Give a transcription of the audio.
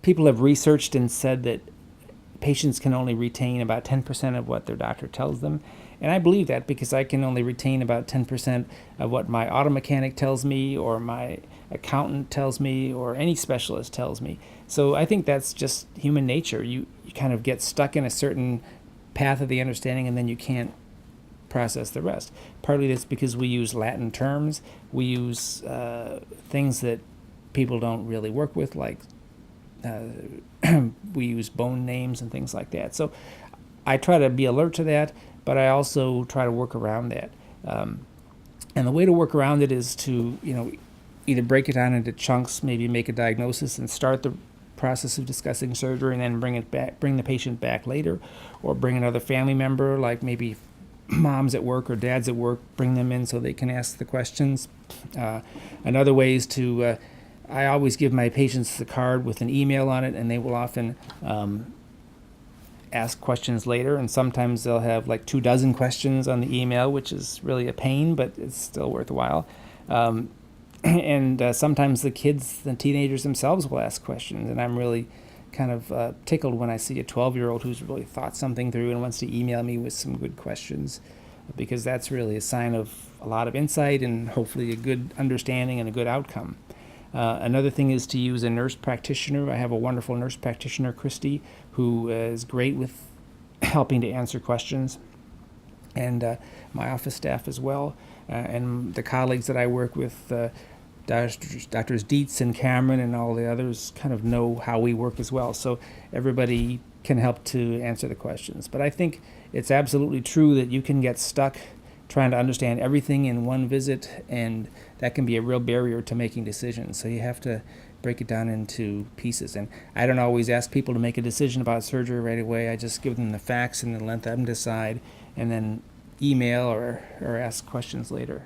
people have researched and said that patients can only retain about 10% of what their doctor tells them. And I believe that because I can only retain about 10% of what my auto mechanic tells me or my accountant tells me or any specialist tells me. So I think that's just human nature. You kind of get stuck in a certain path of the understanding and then you can't process the rest. Partly that's because we use Latin terms. We use things that people don't really work with, like we use bone names and things like that. So I try to be alert to that, but I also try to work around that. And the way to work around it is to, either break it down into chunks, maybe make a diagnosis and start the process of discussing surgery and then bring the patient back later, or bring another family member, like maybe moms at work or dads at work, bring them in so they can ask the questions. Another way is to, I always give my patients the card with an email on it, and they will often ask questions later, and sometimes they'll have like 24 questions on the email, which is really a pain, but it's still worthwhile. And sometimes the kids, the teenagers themselves will ask questions, and I'm really kind of tickled when I see a 12-year-old who's really thought something through and wants to email me with some good questions, because that's really a sign of a lot of insight and hopefully a good understanding and a good outcome. Another thing is to use a nurse practitioner. I have a wonderful nurse practitioner, Christy, who is great with helping to answer questions, and my office staff as well, and the colleagues that I work with, Doctors Dietz and Cameron and all the others kind of know how we work as well. So everybody can help to answer the questions. But I think it's absolutely true that you can get stuck trying to understand everything in one visit, and that can be a real barrier to making decisions. So you have to break it down into pieces. And I don't always ask people to make a decision about surgery right away. I just give them the facts and then let them decide, and then email or ask questions later.